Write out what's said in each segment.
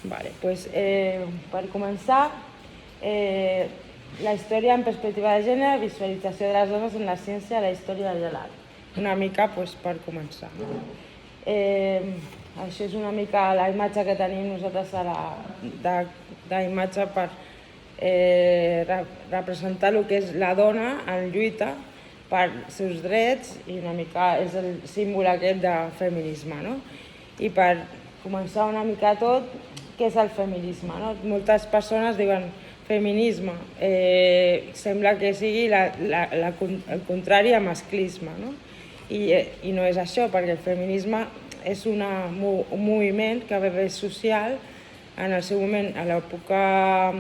Vale, pues, per començar, la història en perspectiva de gènere, visualització de les dones en la ciència, la història de l'art. Una mica pues, per començar. Això és una mica la imatge que tenim nosaltres d'imatge per representar el que és la dona en lluita per seus drets i una mica és el símbol aquest de feminisme, no? I per començar una mica tot, què és el feminisme, no? Moltes persones diuen feminisme, sembla que sigui el contrari a masclisme, no? I no és això, perquè el feminisme és un moviment que va haver social en el seu moment, a l'època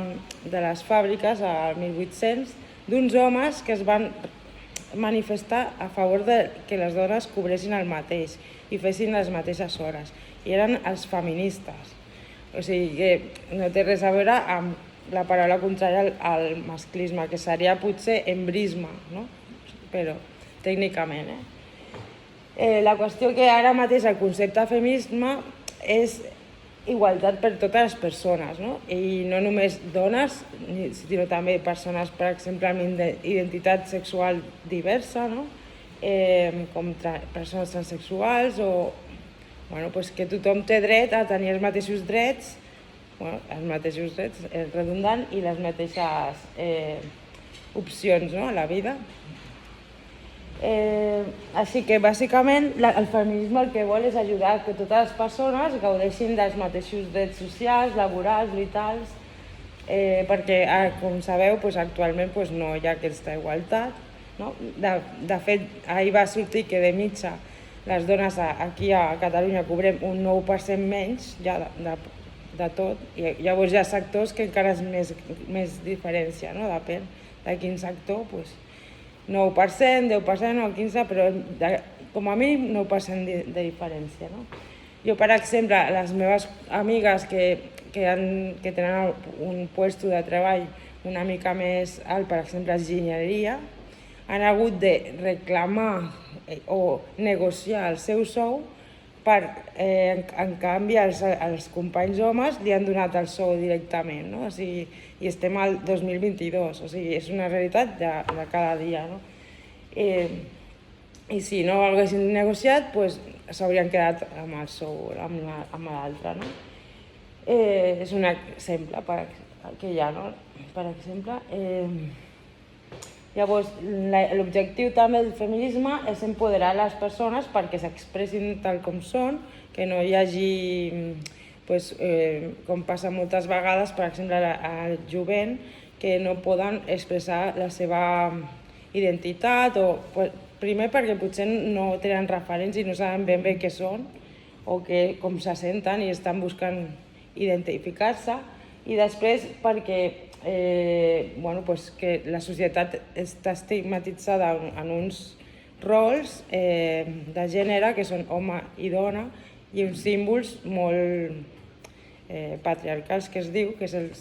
de les fàbriques, al 1800, d'uns homes que es van manifestar a favor de que les dones cobressin el mateix i fessin les mateixes hores. I eren els feministes. O sigui que no té res a veure amb la paraula contrària al masclisme, que seria potser embrisme, no? Però tècnicament. La qüestió que ara mateix el concepte de feminisme és igualtat per totes les persones, no? I no només dones, sinó també persones, per exemple, amb identitat sexual diversa, no? Com persones transsexuals o pues que tothom té dret a tenir els mateixos drets, els mateixos drets, és redundant, i les mateixes opcions, no? A la vida. Així que bàsicament el feminisme el que vol és ajudar que totes les persones gaudeixin dels mateixos drets socials, laborals, vitals, perquè com sabeu actualment no hi ha aquesta igualtat, no? De fet, ahir va sortir que de mitja les dones aquí a Catalunya cobrem un 9% menys ja de tot, i llavors hi ha sectors que encara és més diferència, no? Depèn de quin sector, 9%, 10% o 15%, però com a mínim 9% de diferència, no? Jo, per exemple, les meves amigues que tenen un puesto de treball una mica més alt, per exemple, enginyeria, han hagut de reclamar o negociar el seu sou per, en canvi, als companys homes li han donat el sou directament, no? O sigui, i estem al 2022, o sigui, és una realitat de cada dia, no? I si no ho haguessin negociat, s'haurien quedat amb el sou, amb l'altre, no? És un exemple que hi ha, no? Per exemple, llavors, l'objectiu també del feminisme és empoderar les persones perquè s'expressin tal com són, que no hi hagi, com passa moltes vegades, per exemple, al jovent, que no poden expressar la seva identitat, o primer perquè potser no tenen referents i no saben ben bé què són o com se senten i estan buscant identificar-se, i després perquè que la societat està estigmatitzada en uns rols de gènere que són home i dona i uns símbols molt patriarcals, que es diu, que és el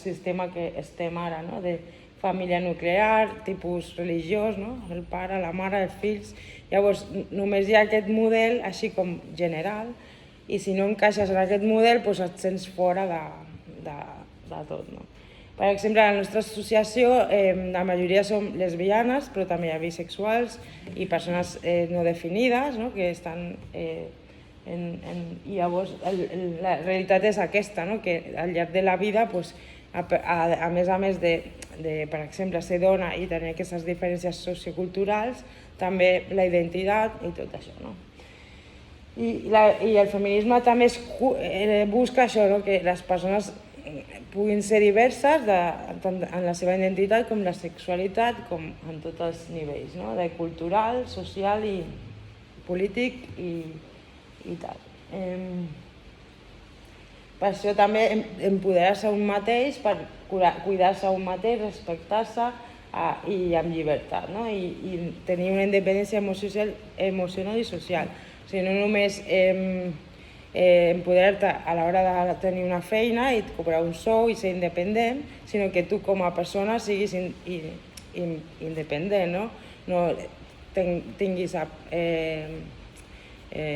sistema que estem ara, no? De família nuclear, tipus religiós, no? El pare, la mare, els fills. Llavors, només hi ha aquest model així com general, i si no encaixes en aquest model et sents fora de tot, no? Per exemple, a la nostra associació la majoria som lesbianes, però també hi ha bisexuals i persones no definides, no? Que estan... I llavors la realitat és aquesta, no? Que al llarg de la vida, a més de, per exemple, ser dona i tenir aquestes diferències socioculturals, també la identitat i tot això, no? I el feminisme també busca això, no? Que les persones puguin ser diverses tant en la seva identitat com la sexualitat, com en tots els nivells, no? De cultural, social i polític i tal. Per això també empoderar-se un mateix, per cuidar-se un mateix, respectar-se i amb llibertat, no? I tenir una independència emocional i social. O sigui, no només empoderar-te a l'hora de tenir una feina i cobrar un sou i ser independent, sinó que tu com a persona siguis independent, no? No tinguis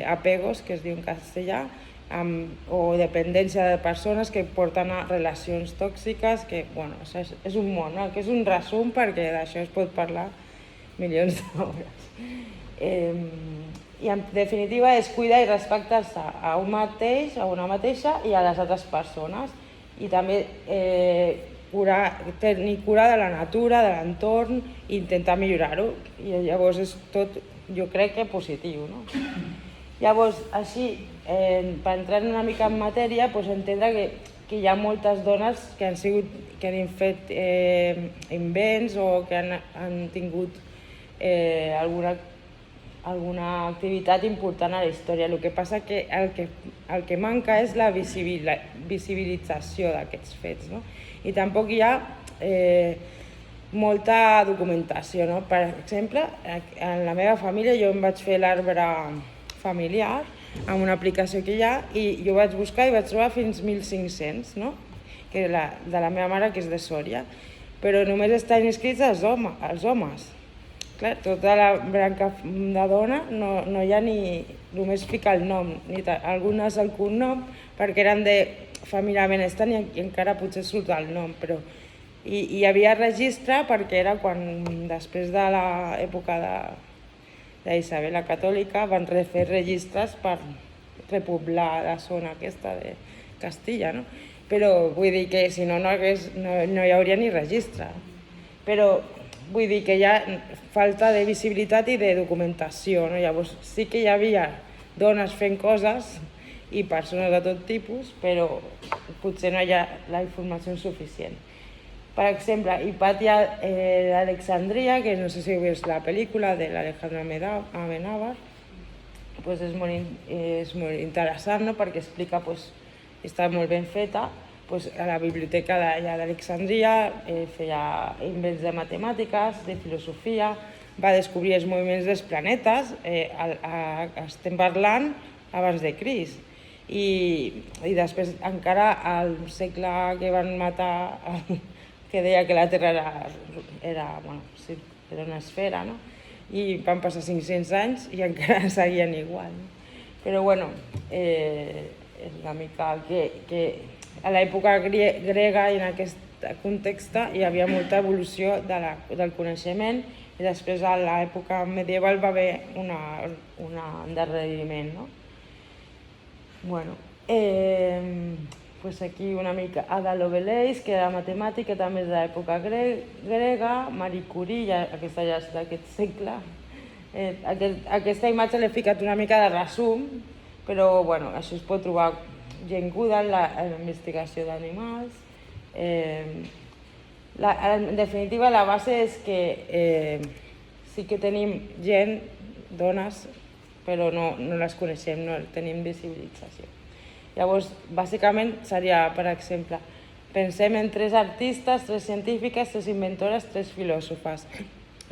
apegos, que es diu en castellà, o dependència de persones que porten a relacions tòxiques, que, bueno, és un món, no? Que és un resum perquè d'això es pot parlar milions d'hores. I en definitiva és cuidar i respectar-se a un mateix, a una mateixa i a les altres persones. I també tenir cura de la natura, de l'entorn, i intentar millorar-ho. I llavors és tot, jo crec que positiu, no? Llavors, així, per entrar una mica en matèria, entendre que hi ha moltes dones que han fet invents o que han tingut alguna activitat important a la història. El que passa que el que manca és la visibilització d'aquests fets, no? I tampoc hi ha molta documentació, no? Per exemple, en la meva família jo em vaig fer l'arbre familiar amb una aplicació que hi ha i jo vaig buscar i vaig trobar fins 1.500, no? Que de la meva mare, que és de Sòria, però només estan inscrits els homes. Clar, tota la branca de dona no hi ha ni... només fica el nom, algunes el cognom, perquè eren de família benestant i encara potser surt el nom, però hi havia registre perquè era quan, després de l'època d'Isabel la Catòlica, van fer registres per repoblar la zona aquesta de Castilla, no? Però vull dir que si no hi hauria ni registre. Però vull dir que hi ha falta de visibilitat i de documentació, no? Llavors sí que hi havia dones fent coses i persones de tot tipus, però potser no hi ha la informació suficient. Per exemple, Hipàtia d'Alexandria, que no sé si heu vist la pel·lícula de l'Alejandro Amenábar, és molt interessant, no? Perquè explica, està molt ben feta, a la biblioteca d'Alexandria feia invents de matemàtiques, de filosofia, va descobrir els moviments dels planetes, estem parlant abans de Crist. I després encara al segle que van matar, que deia que la Terra era una esfera, no? I van passar 500 anys i encara seguien igual. Però bueno, és una mica que a l'època grega i en aquest context hi havia molta evolució del coneixement i després a l'època medieval va haver un endarreriment, no? Bueno, aquí una mica Ada Lovelace, que era matemàtica, també és de l'època grega, Marie Curie, aquesta ja és d'aquest segle. Aquesta imatge l'he ficat una mica de resum, però bueno, això es pot trobar gent Goodall, la investigació d'animals. En definitiva, la base és que sí que tenim gent, dones, però no les coneixem, no tenim visibilització. Llavors, bàsicament seria, per exemple, pensem en 3 artistes, 3 científiques, 3 inventores, 3 filòsofes.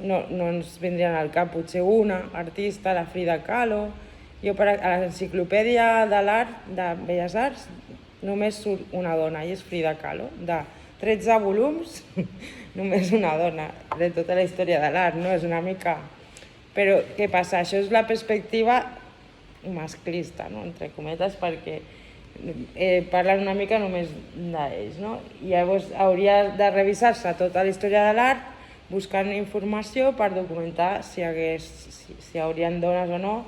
No ens vindrien al cap, potser una artista, la Frida Kahlo. Jo a l'enciclopèdia de l'art, de Belles Arts, només surt una dona, i és Frida Kahlo. De 13 volums, només una dona, de tota la història de l'art, no? És una mica... Però què passa? Això és la perspectiva masclista, no? Entre cometes, perquè parlen una mica només d'ells, no? I llavors hauria de revisar-se tota la història de l'art buscant informació per documentar si hi haurien dones o no.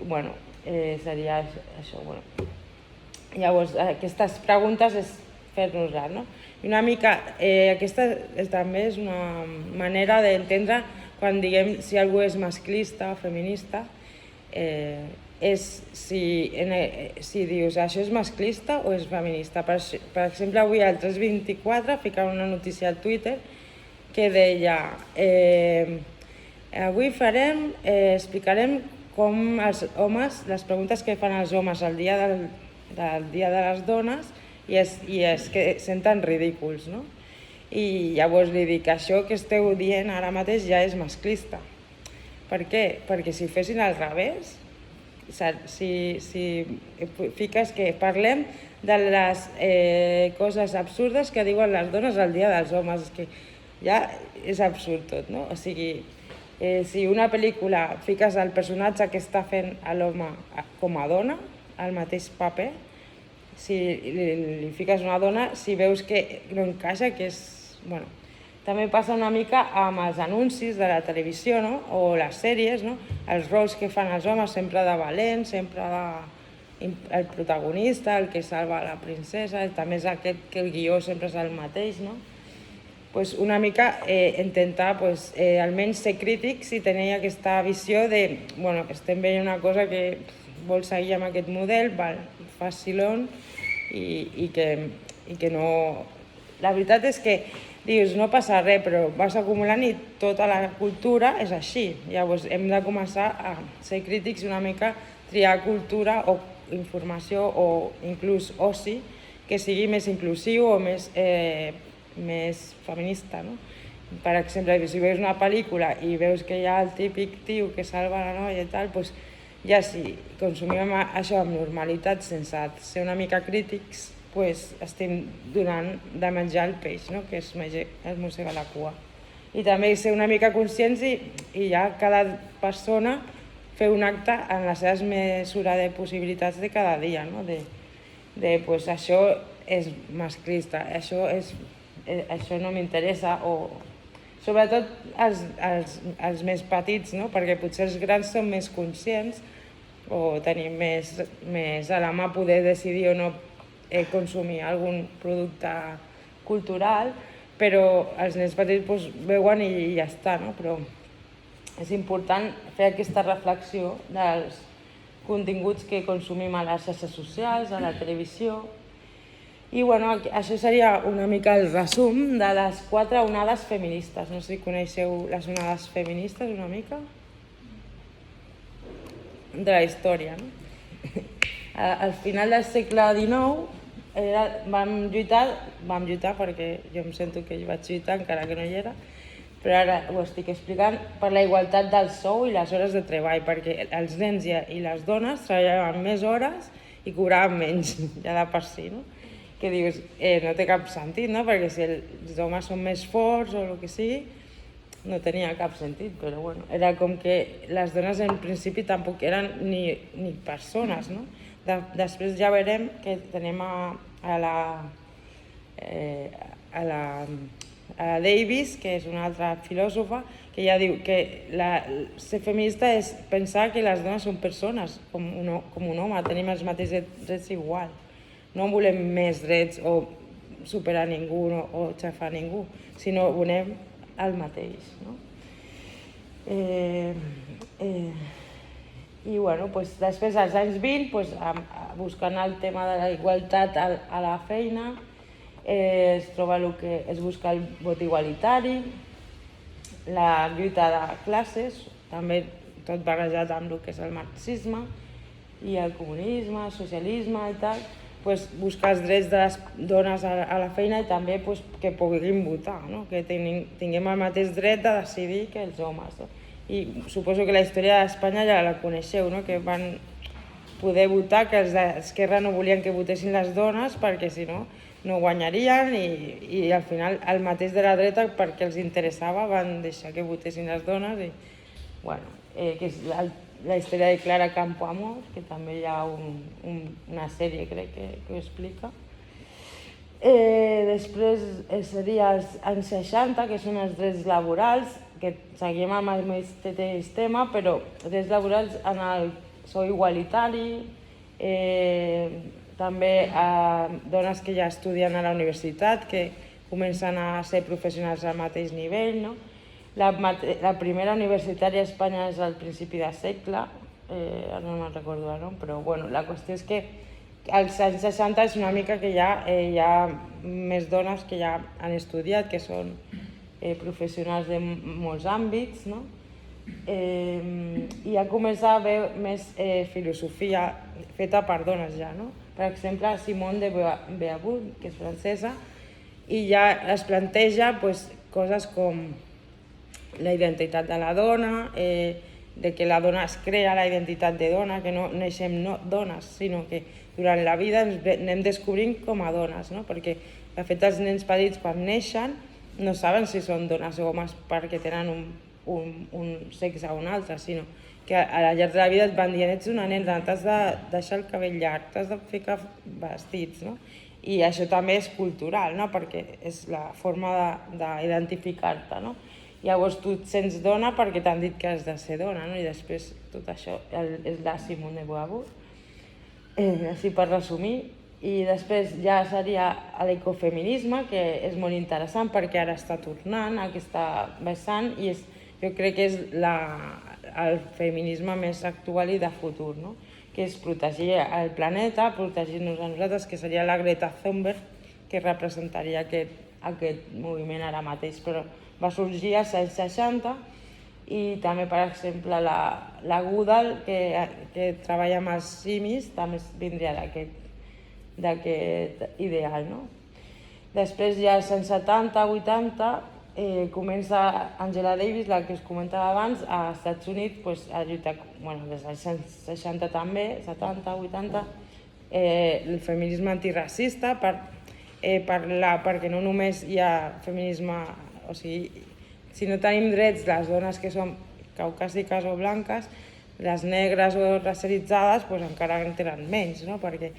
Bueno, seria això. Llavors, aquestes preguntes és fer-nos-les, no? I una mica, aquesta també és una manera d'entendre quan diguem si algú és masclista o feminista, és si dius això és masclista o és feminista. Per exemple, avui al 324 ficava una notícia al Twitter que deia avui explicarem com els homes, les preguntes que fan els homes el dia de les dones i és que senten ridículs, no? I llavors li dic, això que esteu dient ara mateix ja és masclista. Per què? Perquè si fessin al revés, si fiques que parlem de les coses absurdes que diuen les dones el dia dels homes, que ja és absurd tot, no? O sigui, si una pel·lícula fiques el personatge que està fent l'home com a dona, al mateix paper. Si li fiques una dona, si veus que no encaixa, que és... Bueno, també passa una mica amb els anuncis de la televisió, no? O les sèries, no? Els rols que fan els homes, sempre de valent, sempre el protagonista, el que salva la princesa, també és aquest que el guió sempre és el mateix, no? Pues una mica intentar almenys ser crítics i tenir aquesta visió de, bueno, estem veient una cosa que vol seguir amb aquest model, facilón, i que no... La veritat és que dius, no passa res, però vas acumulant i tota la cultura és així. Llavors hem de començar a ser crítics i una mica triar cultura o informació o inclús oci que sigui més inclusiu o més feminista, no? Per exemple, si veus una pel·lícula i veus que hi ha el típic tio que salva la noia i tal, doncs ja si consumim això amb normalitat sense ser una mica crítics, doncs estem donant de menjar el peix, no? Que es mossega la cua. I també ser una mica conscients i ja cada persona fer un acte en la seva mesura de possibilitats de cada dia, no? Pues això és masclista, això no m'interessa, o sobretot els més petits, no? Perquè potser els grans són més conscients o tenim més a la mà poder decidir o no consumir algun producte cultural, però els nens petits veuen i ja està, no? Però és important fer aquesta reflexió dels continguts que consumim a les xarxes socials, a la televisió. I bueno, això seria una mica el resum de les 4 onades feministes. No sé si coneixeu les onades feministes una mica de la història, no? Al final del segle XIX vam lluitar perquè jo em sento que jo vaig lluitar encara que no hi era, però ara ho estic explicant, per la igualtat del sou i les hores de treball, perquè els nens i les dones treballaven més hores i cobraven menys, ja de per si, no? Que dius, no té cap sentit, no? Perquè si els homes són més forts o el que sigui, no tenia cap sentit, però bueno, era com que les dones en principi tampoc eren ni persones, no? Després ja veurem que tenim a la Davis, que és una altra filòsofa, que ja diu que ser feminista és pensar que les dones són persones, com un home, tenim els mateixos drets igual. No volem més drets o superar ningú o xafar ningú, sinó volem el mateix, no? I bueno, després als anys 20, buscant el tema de la igualtat a la feina, es troba el que es busca el vot igualitari, la lluita de classes, també tot barrejat amb el que és el marxisme i el comunisme, el socialisme i tal, buscar els drets de les dones a la feina i també que puguin votar, no? Que tinguem el mateix dret de decidir que els homes. No? I suposo que la història d'Espanya ja la coneixeu, no? Que van poder votar, que els d'Esquerra no volien que votessin les dones perquè si no guanyarien i al final el mateix de la dreta perquè els interessava van deixar que votessin les dones i bueno, que és la història de Clara Campoamor, que també hi ha una sèrie crec que ho explica. Després seria els anys 60, que són els drets laborals, que seguim amb el mateix tema, però drets laborals en el sou igualitari, també dones que ja estudien a la universitat, que comencen a ser professionals al mateix nivell, no? La primera universitària a Espanya és al principi de segle, ara no me'n recordo el nom, però bueno, la qüestió és que als anys 60 és una mica que ja hi ha més dones que ja han estudiat, que són professionals de molts àmbits, no? I ha començat a haver més filosofia feta per dones ja, no? Per exemple, Simone de Beauvoir, que és francesa, i ja es planteja coses com la identitat de la dona, de que la dona es crea la identitat de dona, que no neixem dones, sinó que durant la vida ens anem descobrint com a dones, no? Perquè de fet els nens petits quan neixen no saben si són dones o homes perquè tenen un sexe o un altre, sinó que al llarg de la vida et van dient ets una nena, t'has de deixar el cabell llarg, t'has de ficar vestits, no? I això també és cultural, no? Perquè és la forma d'identificar-te, no? Llavors tu et sents dona perquè t'han dit que has de ser dona, no? I després tot això és la Simone de Beauvoir, així per resumir. I després ja seria l'ecofeminisme, que és molt interessant perquè ara està tornant a aquesta vessant i jo crec que és el feminisme més actual i de futur, no? Que és protegir el planeta, protegir-nos a nosaltres, que seria la Greta Thunberg, que representaria aquest moviment ara mateix, però va sorgir als anys 60 i també, per exemple, la Goodall, que treballa amb els simis, també vindria d'aquest ideal, no? Després ja als anys 70-80 comença Angela Davis, la que us comentava abans, als Estats Units a lluitar, des dels anys 60 també, 70-80, el feminisme antiracista perquè no només hi ha feminisme, o sigui, si no tenim drets les dones que som caucàsiques o blanques, les negres o racialitzades encara en tenen menys, no? Perquè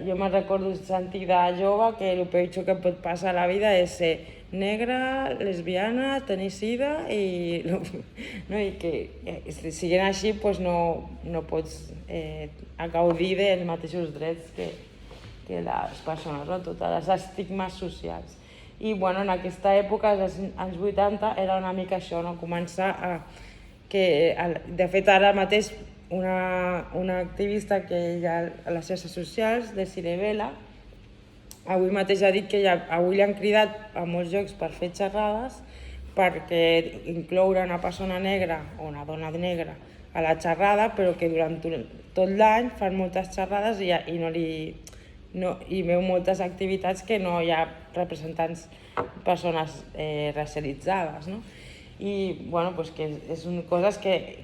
jo me'n recordo sentir de jove que el pitjor que pot passar a la vida és ser negra, lesbiana, tenir sida i que siguent així no pots gaudir dels mateixos drets que les persones, no? Totes les estigmes socials. I en aquesta època, als anys 80, era una mica això, no? Començar de fet ara mateix una activista que hi ha a les xarxes socials, Desiree Vela, avui mateix ha dit que avui li han cridat a molts llocs per fer xerrades perquè incloure una persona negra o una dona negra a la xerrada, però que durant tot l'any fan moltes xerrades i veu moltes activitats que no hi ha representants persones racialitzades, no? I que són coses que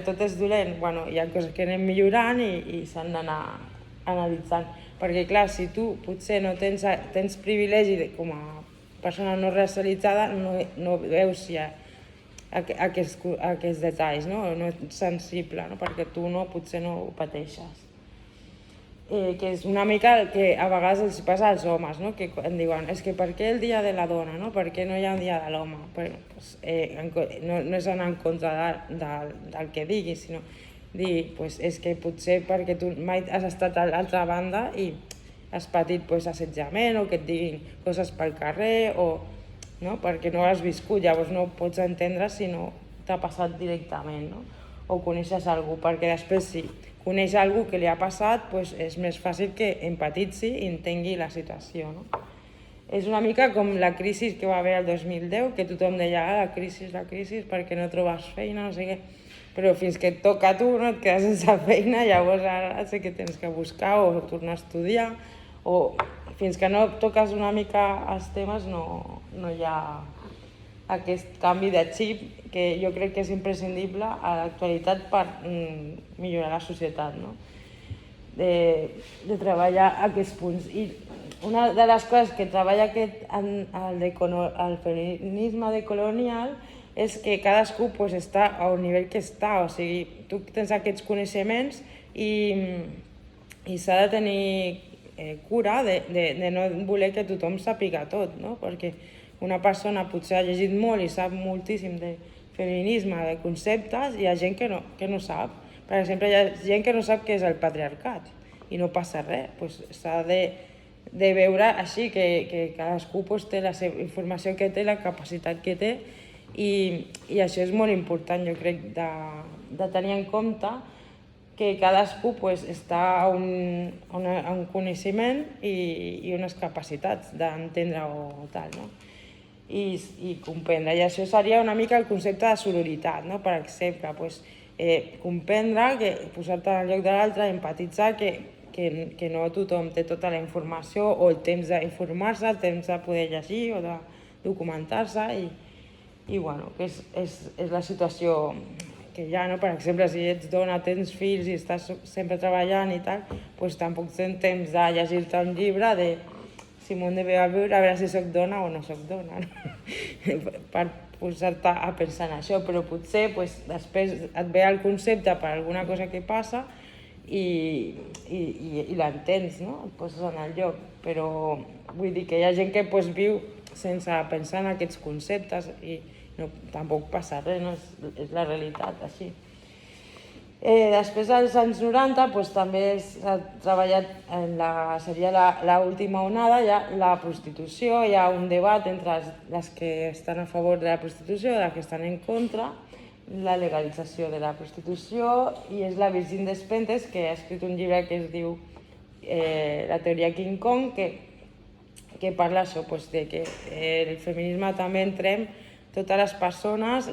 tot és dolent, hi ha coses que anem millorant i s'han d'anar analitzant, perquè clar, si tu potser no tens privilegi com a persona no racialitzada, no veus si hi ha aquests detalls, no ets sensible, perquè tu potser no ho pateixes. Que és una mica el que a vegades els passa als homes, no? Que em diuen, és que per què el dia de la dona, no? Per què no hi ha un dia de l'home? No és anar en contra del que diguis, sinó dir, és que potser perquè tu mai has estat a l'altra banda i has patit assetjament o que et diguin coses pel carrer no? Perquè no has viscut, llavors no ho pots entendre si no t'ha passat directament, no? O coneixes algú, perquè després si coneix algú que li ha passat, és més fàcil que empatitzi i entengui la situació, no? És una mica com la crisi que va haver el 2010, que tothom deia la crisi perquè no trobes feina, no sé què, però fins que et toca a tu no et quedes sense feina, llavors ara sé que tens que buscar o tornar a estudiar, o fins que no toques una mica els temes no hi ha aquest canvi de xip que jo crec que és imprescindible a l'actualitat per millorar la societat, no? De treballar aquests punts. I una de les coses que treballa el feminisme decolonial és que cadascú està a un nivell que està, o sigui, tu tens aquests coneixements i s'ha de tenir cura de no voler que tothom sàpiga tot, no? Perquè una persona potser ha llegit molt i sap moltíssim de feminisme, de conceptes, i hi ha gent que no sap. Per exemple, hi ha gent que no sap què és el patriarcat i no passa res. S'ha de veure així que cadascú té la seva informació que té, la capacitat que té, i això és molt important, jo crec, de tenir en compte que cadascú està a un coneixement i unes capacitats d'entendre o tal, no? I comprendre. I això seria una mica el concepte de sororitat, no? Per exemple, comprendre, posar-te en el lloc de l'altre, empatitzar, que no tothom té tota la informació o el temps d'informar-se, el temps de poder llegir o de documentar-se i que és la situació que hi ha, no? Per exemple, si ets dona, tens fills i estàs sempre treballant i tal, tampoc tens temps de llegir-te un llibre de Simone de Beauvoir a veure si soc dona o no soc dona, no? per posar-te a pensar en això, però potser després et ve el concepte per alguna cosa que passa i l'entens, no? Et poses en el lloc, però vull dir que hi ha gent que viu sense pensar en aquests conceptes i tampoc passa res, no? És la realitat, així. Després dels anys 90 també s'ha treballat seria l'última onada, ja la prostitució, hi ha un debat entre les que estan a favor de la prostitució i les que estan en contra, la legalització de la prostitució, i és la Virginie Despentes, que ha escrit un llibre que es diu La teoria King Kong, que parla això, de que el feminisme també entrem totes les persones,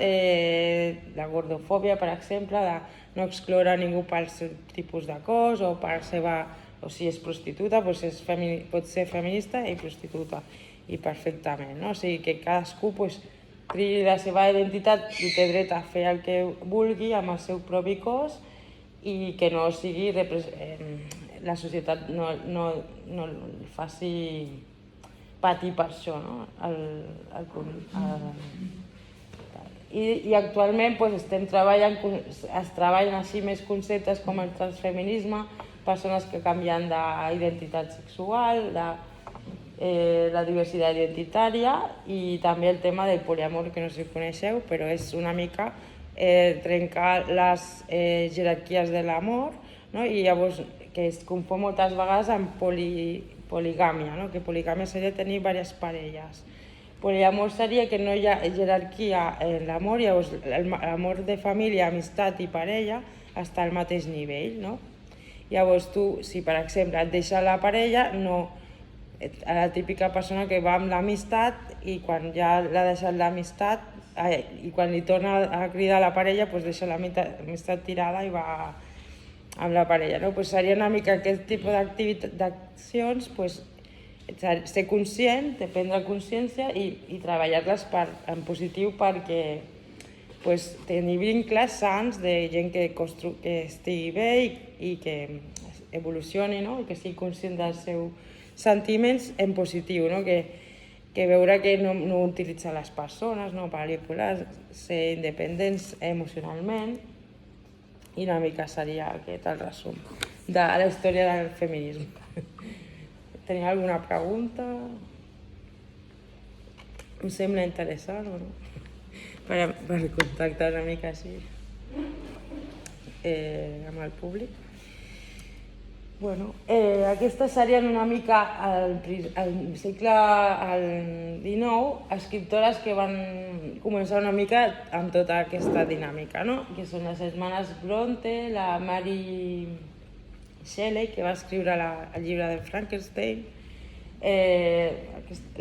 la gordofòbia, per exemple, de no excloure ningú pel seu tipus de cos o per o si és prostituta, pot ser feminista i prostituta, i perfectament, no? O sigui que cadascú triï la seva identitat i té dret a fer el que vulgui amb el seu propi cos i que no sigui la societat no el faci patir per això, no? I actualment es treballen així més conceptes com el transfeminisme, persones que canvien d'identitat sexual, la diversitat identitària i també el tema del poliamor, que no sé si coneixeu, però és una mica trencar les jerarquies de l'amor, i llavors que es confon moltes vegades amb poligàmia, que poligàmia seria tenir diverses parelles. Poliamor seria que no hi ha jerarquia en l'amor, llavors l'amor de família, amistat i parella està al mateix nivell, no? Llavors tu, si per exemple et deixa la parella, la típica persona que va amb l'amistat i quan ja l'ha deixat l'amistat i quan li torna a cridar la parella deixa l'amistat tirada i va amb la parella, no? Seria una mica aquest tipus d'accions, ser conscient, de prendre consciència i treballar-les en positiu perquè tenir vincles sants de gent que estigui bé i que evolucioni, i que sigui conscient dels seus sentiments en positiu, que veure que no utilitzar les persones, no manipular, ser independents emocionalment, i una mica seria aquest el resum de la història del feminisme. Teniu alguna pregunta? Em sembla interessant, o no? Per contactar una mica així amb el públic. Aquestes serien una mica al segle XIX escriptores que van començar una mica amb tota aquesta dinàmica, que són les germanes Bronte, la Mary Shelley, que va escriure el llibre de Frankenstein,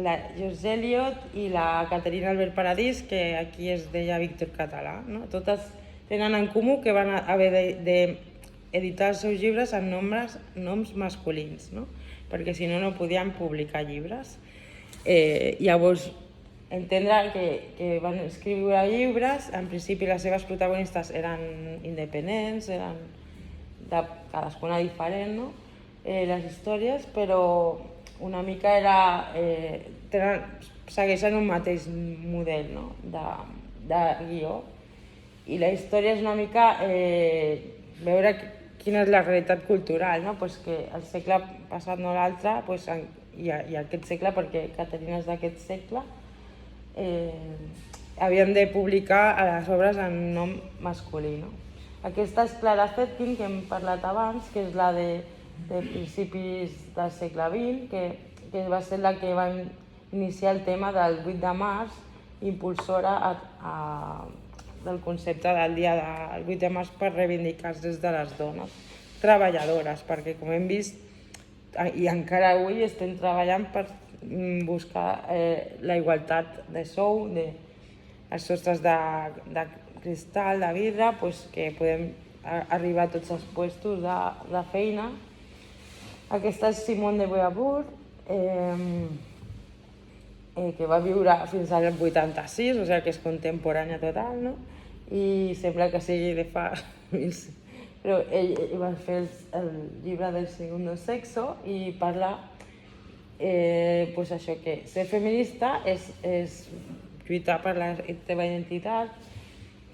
la George Eliot i la Caterina Albert Paradís, que aquí es deia Víctor Català. Totes tenen en comú que van haver d'editar els seus llibres amb noms masculins, perquè si no podien publicar llibres. Llavors, entendre que van escriure llibres, en principi les seves protagonistes eren independents, eren de cadascuna diferent, les històries, però una mica segueixen un mateix model de guió. I la història és una mica veure quina és la realitat cultural, que el segle passat, no l'altre, i aquest segle, perquè Caterina és d'aquest segle, havien de publicar les obres en nom masculí. Aquesta és Clara Zetkin, que hem parlat abans, que és la de principis del segle XX, que va ser la que va iniciar el tema del 8 de març, impulsora del concepte del dia del 8 de març per reivindicar els drets de les dones treballadores, perquè com hem vist, i encara avui estem treballant per buscar la igualtat de sou, els sostres de cristal, de vidre, que podem arribar a tots els puestos de feina. Aquesta és Simone de Beauvoir, que va viure fins al 86, o sigui que és contemporània total, i sembla que sigui de fa... Però ell va fer el llibre del Segundo Sexo i parla això, que ser feminista és lluitar per la teva identitat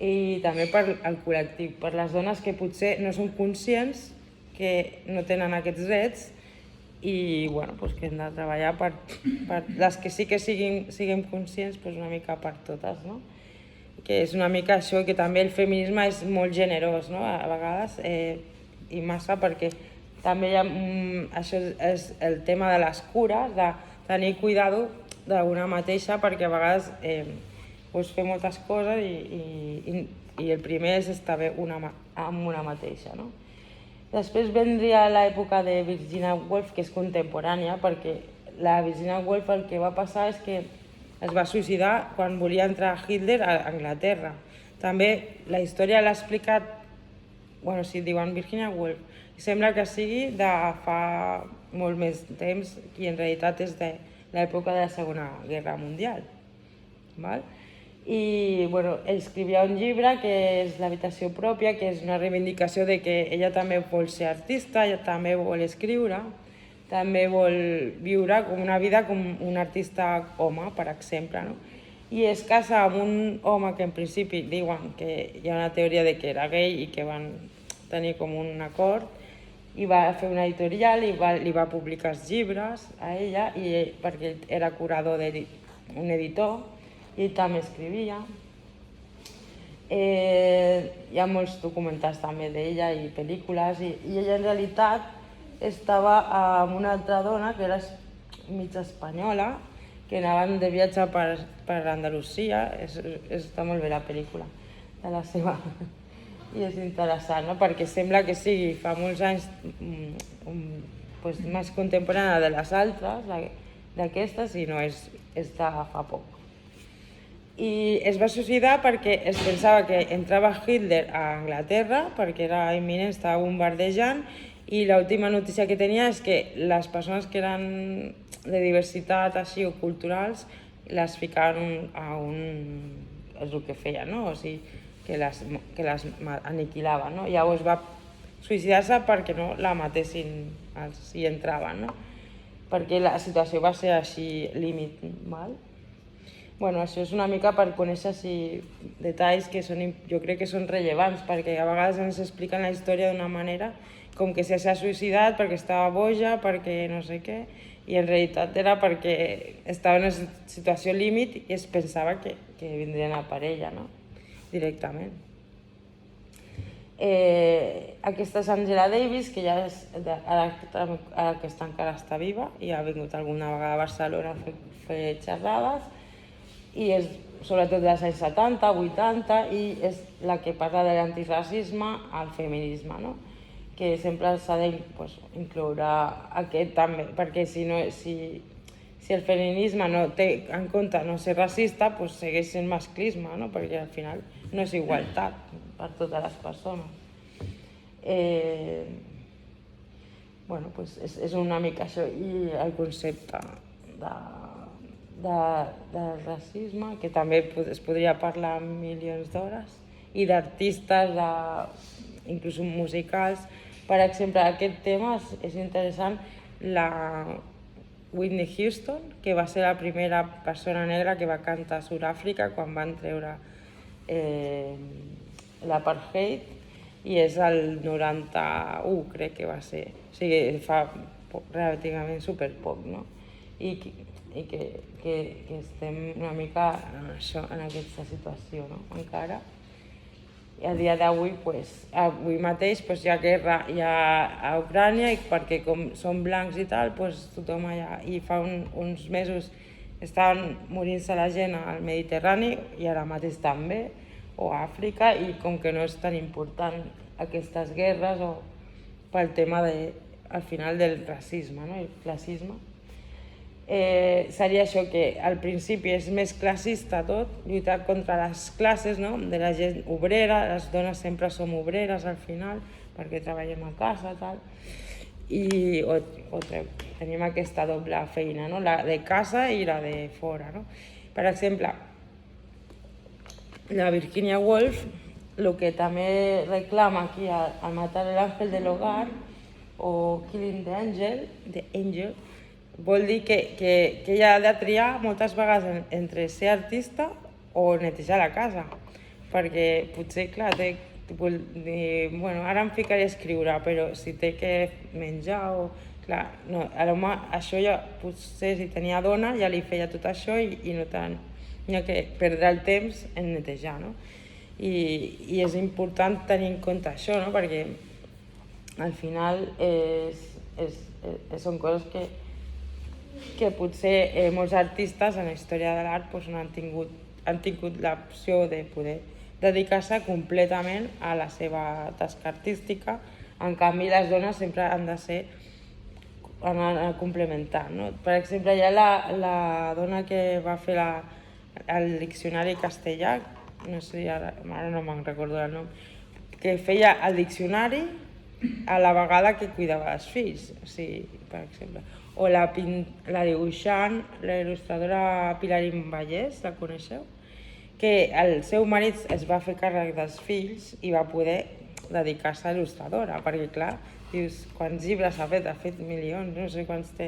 i també per al col·lectiu, per les dones que potser no són conscients que no tenen aquests drets i bueno, pues que hem de treballar per les que sí que siguem conscients, pues una mica per totes, no? Que és una mica això, que també el feminisme és molt generós, no? A vegades, i massa, perquè també hi ha, això és el tema de les cures, de tenir cuidado d'una mateixa, perquè a vegades pots fer moltes coses i el primer és estar bé amb una mateixa, no? Després vendria l'època de Virginia Woolf, que és contemporània, perquè la Virginia Woolf el que va passar és que es va suïcidar quan volia entrar Hitler a Anglaterra. També la història l'ha explicat, bueno, si diuen Virginia Woolf, sembla que sigui de fa molt més temps i en realitat és de l'època de la Segona Guerra Mundial. I bueno, escrivia un llibre que és L'habitació pròpia, que és una reivindicació de que ella també vol ser artista, ella també vol escriure, també vol viure com una vida com un artista home, per exemple, no? I es casa amb un home que en principi diuen que hi ha una teoria de que era gay i que van tenir com un acord, i va fer una editorial i li va publicar els llibres a ella, perquè era curador d'un editor, i també escrivia. Hi ha molts documentals també d'ella i pel·lícules, i ella en realitat estava amb una altra dona que era mig espanyola, que anaven de viatge per Andalusia. Està molt bé la pel·lícula de la seva, i és interessant, no? Perquè sembla que sigui fa molts anys més contemporània de les altres, d'aquestes, i no és de fa poc. I es va suïcidar perquè es pensava que entrava Hitler a Anglaterra, perquè era imminent, estava bombardejant, i l'última notícia que tenia és que les persones que eren de diversitat així o culturals les ficaven a un... és el que feien, no? O sigui, que les aniquilaven, no? Llavors va suïcidar-se perquè no la matessin si entraven, no? Perquè la situació va ser així límit, val? Bueno, això és una mica per conèixer detalls que jo crec que són rellevants, perquè a vegades ens expliquen la història d'una manera com que s'ha suïcidat perquè estava boja, perquè no sé què, i en realitat era perquè estava en una situació límit i es pensava que vindrien a per ella, no? Directament. Aquesta és Angela Davis, que ja és, aquesta encara està viva i ha vingut alguna vegada a Barcelona a fer xerrades, i és sobretot dels anys 70, 80, i és la que parla de l'antiracisme al feminisme, no? Que sempre s'ha d'incloure aquest també, perquè si el feminisme no té en compte no ser racista, doncs segueix sent masclisme, no? Perquè al final no és igualtat per totes les persones. Bueno, doncs és una mica això, i el concepte de racisme, que també es podria parlar milions d'hores, i d'artistes, inclús musicals. Per exemple, aquest tema és interessant, la Whitney Houston, que va ser la primera persona negra que va cantar a Sud-àfrica quan van treure l'apartheid, i és el 91, crec que va ser. O sigui, fa relativament superpoc, no? I que estem una mica en aquesta situació, no? Encara. I a dia d'avui, avui mateix, hi ha guerra a Ucrània, i perquè com són blancs i tal, tothom allà. I fa uns mesos estaven morint-se la gent al Mediterrani, i ara mateix també, o a Àfrica, i com que no és tan important aquestes guerres, o pel tema al final del racisme, no? El classisme. Seria això, que al principi és més classista tot, lluitar contra les classes, no? De la gent obrera, les dones sempre som obreres al final, perquè treballem a casa, tal, i tenim aquesta doble feina, no? La de casa i la de fora, no? Per exemple, la Virginia Woolf, el que també reclama aquí al Matar el ángel del hogar o Killing the Angel, vol dir que ella ha de triar moltes vegades entre ser artista o netejar la casa, perquè potser, clar, bueno, ara em ficaré a escriure, però si té que menjar o... Clar, no, a l'home això ja, potser si tenia dona ja li feia tot això i no tant, n'hi ha que perdre el temps en netejar, no? I és important tenir en compte això, no? Perquè al final són coses que potser molts artistes en la història de l'art no han tingut l'opció de poder dedicar-se completament a la seva tasca artística. En canvi, les dones sempre han de ser anar complementant, no? Per exemple, hi ha la dona que va fer el diccionari castellà, no sé, ara no me'n recordo el nom, que feia el diccionari a la vegada que cuidava els fills, o sigui, per exemple. O la dibuixant, la il·lustradora Pilarín Vallès, la coneixeu? Que el seu marit es va fer càrrec dels fills i va poder dedicar-se a il·lustradora, perquè clar, dius, quants llibres ha fet milions, no sé quants té,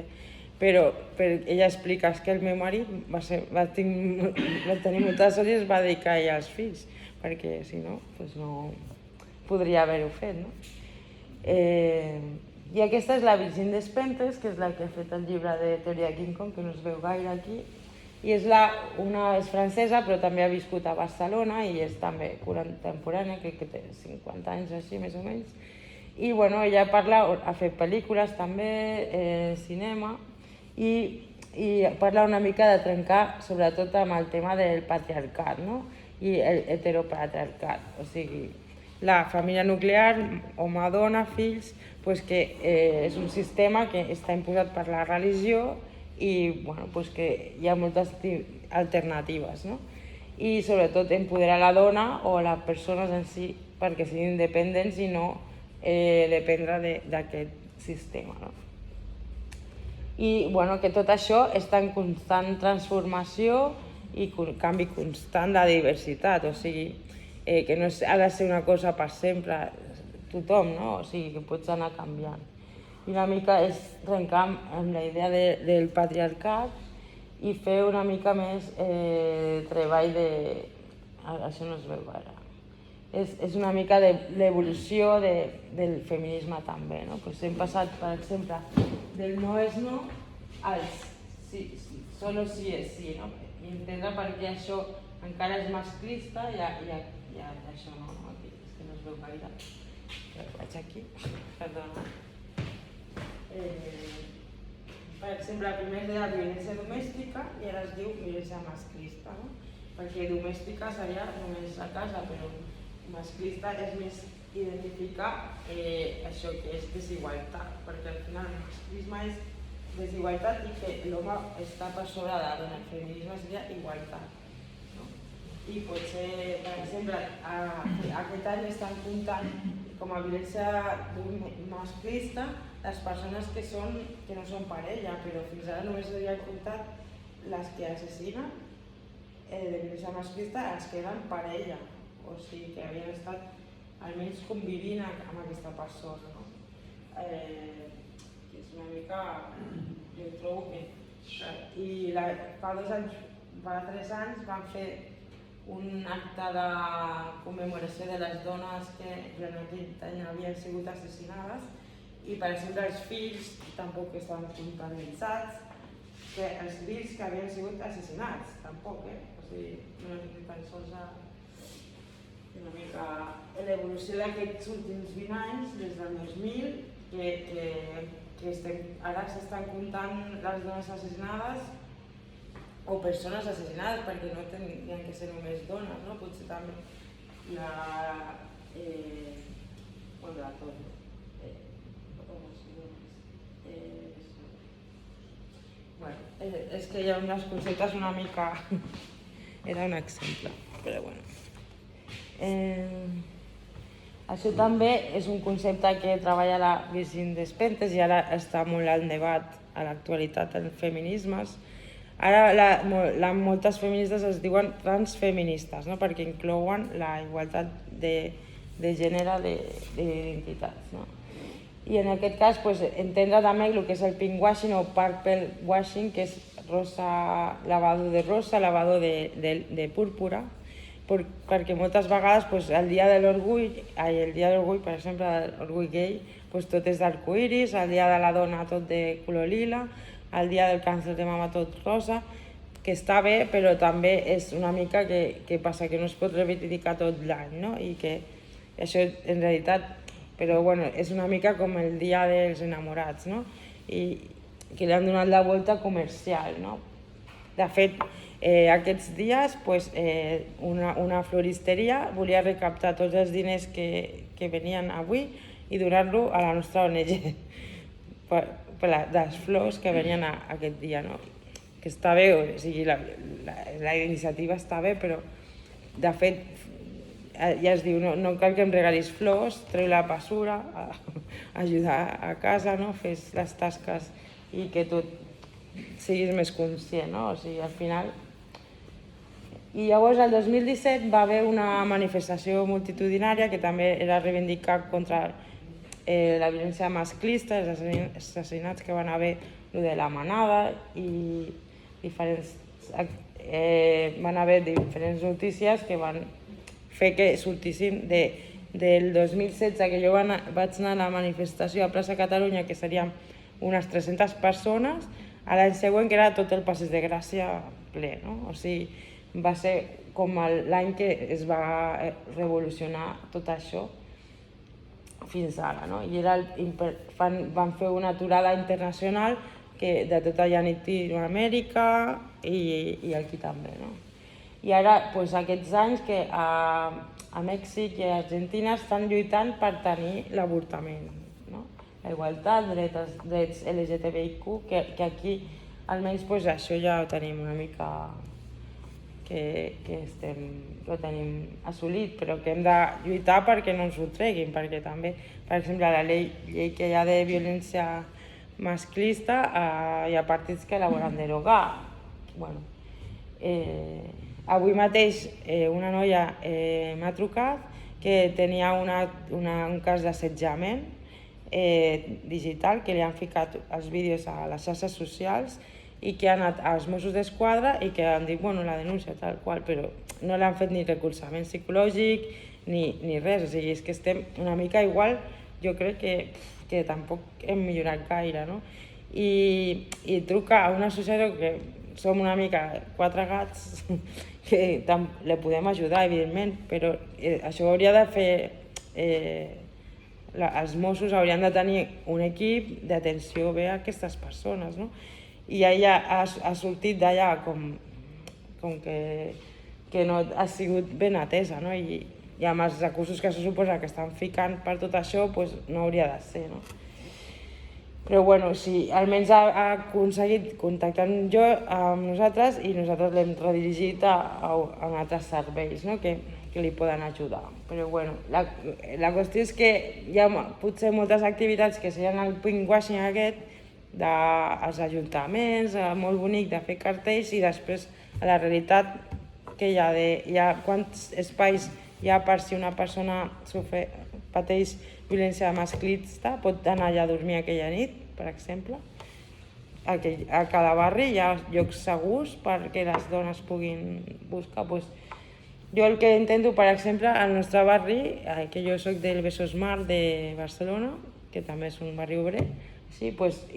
però ella explica que el meu marit va tenir molta sort i es va dedicar a ella als fills, perquè si no, no podria haver-ho fet, no? I aquesta és la Virgin Despentes, que és la que ha fet el llibre de Teoria de King Kong, que no es veu gaire aquí, i és francesa, però també ha viscut a Barcelona i és també contemporània, crec que té 50 anys així, més o menys. I bueno, ella ha fet pel·lícules també, cinema, i parla una mica de trencar sobretot amb el tema del patriarcat, no? I l'heteropatriarcat, o sigui, la família nuclear, home, dona, fills, que és un sistema que està imposat per la religió i bueno, que hi ha moltes alternatives, no? I sobretot empoderar la dona o les persones en si perquè siguin independents i no dependre d'aquest sistema, no? I bueno, que tot això està en constant transformació i canvi constant de diversitat, o sigui, que no ha de ser una cosa per sempre tothom, no? O sigui, que pots anar canviant. I una mica és trencar amb la idea del patriarcat i fer una mica més treball de... Això no es veu ara. És una mica de l'evolució del feminisme també, no? Hem passat, per exemple, del no és no al solo sí és sí, no? I entendre per què això encara és masclista i això no, aquí, és que no es veu gaire. Vaig aquí, perdona. Per exemple, primer es deia violència domèstica i ara es diu violència masclista, no? Perquè domèstica seria només a casa, però masclista és més identificar això que és desigualtat, perquè al final el masclisme és desigualtat i que l'home està per sobre de la dona. El feminisme seria igualtat, no? I potser, per exemple, aquest any estan comptant com a violència masclista les persones que no són parella, però fins ara només havien comptat les que assassinen de violència masclista, els que eren parella, o sigui que havien estat almenys convivint amb aquesta persona, no? Que és una mica, jo trobo que... I fa 3 anys van fer un acte de commemoració de les dones que durant aquell any havien sigut assassinades i, per exemple, els fills tampoc estaven comptabilitzats, que els fills que havien sigut assassinats, tampoc, O sigui, no és ni tan sols una mica l'evolució d'aquests últims 20 anys, des del 2000, que ara s'estan comptant les dones assassinades o persones assassinades, perquè no tenien que ser només dones, no? Potser també hi ha... de tot. Bueno, és que hi ha unes conceptes una mica... Era un exemple, però bueno. Això també és un concepte que treballa la Virgin Despentes i ara està molt al debat a l'actualitat en feminismes. Ara moltes feministes es diuen transfeministes, no? Perquè inclouen la igualtat de gènere d'identitats, no? I en aquest cas entendre també el que és el pink washing o purple washing, que és rosa, lavado de rosa, lavado de púrpura, perquè moltes vegades el dia de l'orgull, per exemple, l'orgull gay, tot és d'arcoiris, el dia de la dona tot de color lila, el dia del càncer de mama tot rosa, que està bé, però també és una mica que passa que no es pot reivindicar tot l'any, no? I que això en realitat, però bueno, és una mica com el dia dels enamorats, no? I que li han donat la volta comercial, no? De fet, aquests dies una floristeria volia recaptar tots els diners que venien avui i donar-lo a la nostra ONG per les flors que venien aquest dia, no? Que està bé, o sigui, la iniciativa està bé, però de fet ja es diu, no cal que em regalis flors, treu la basura, ajudar a casa, no? Fes les tasques i que tu siguis més conscient, no? O sigui, al final... I llavors, el 2017 va haver una manifestació multitudinària que també era reivindicar contra la violència masclista, els assassinats que van haver, de la manada, i van haver diferents notícies que van fer que sortíssim del 2016, que jo vaig anar a la manifestació a Plaça Catalunya, que seríem unes 300 persones, a l'any següent, que era tot el Passeig de Gràcia ple, no? O sigui, va ser com l'any que es va revolucionar tot això fins ara, no? I van fer una aturada internacional de tota Llatinoamèrica i aquí també, no? I ara, aquests anys que a Mèxic i a Argentina estan lluitant per tenir l'avortament, no? La igualtat, drets LGTBIQ, que aquí almenys això ja ho tenim una mica que ho tenim assolit, però que hem de lluitar perquè no ens ho treguin, perquè també, per exemple, la llei que hi ha de violència masclista, hi ha partits que la volen derogar. Bueno, avui mateix una noia m'ha trucat que tenia un cas d'assetjament digital, que li han ficat els vídeos a les xarxes socials i que ha anat als Mossos d'Esquadra i que han dit, bueno, la denúncia tal qual, però no l'han fet ni recolzament psicològic ni res, o sigui, és que estem una mica igual, jo crec que tampoc hem millorat gaire, no? I truca a una associació que som una mica 4 gats que li podem ajudar, evidentment, però això hauria de fer... Els Mossos haurien de tenir un equip d'atenció bé a aquestes persones, no? I ella ha sortit d'allà com que no ha sigut ben atesa, no? I amb els recursos que se suposa que estan ficant per tot això, no hauria de ser, no? Però bueno, sí, almenys ha aconseguit contactar amb nosaltres i nosaltres l'hem redirigit a altres serveis, no? Que li poden ajudar. Però bueno, la qüestió és que hi ha potser moltes activitats que serien el pinkwashing aquest dels ajuntaments, molt bonic de fer cartells, i després a la realitat que hi ha quants espais hi ha per si una persona pateix violència masclista, pot anar allà a dormir aquella nit, per exemple. A cada barri hi ha llocs segurs perquè les dones puguin buscar. Jo el que intento, per exemple, al nostre barri, que jo soc del Besòs Mar de Barcelona, que també és un barri obrer,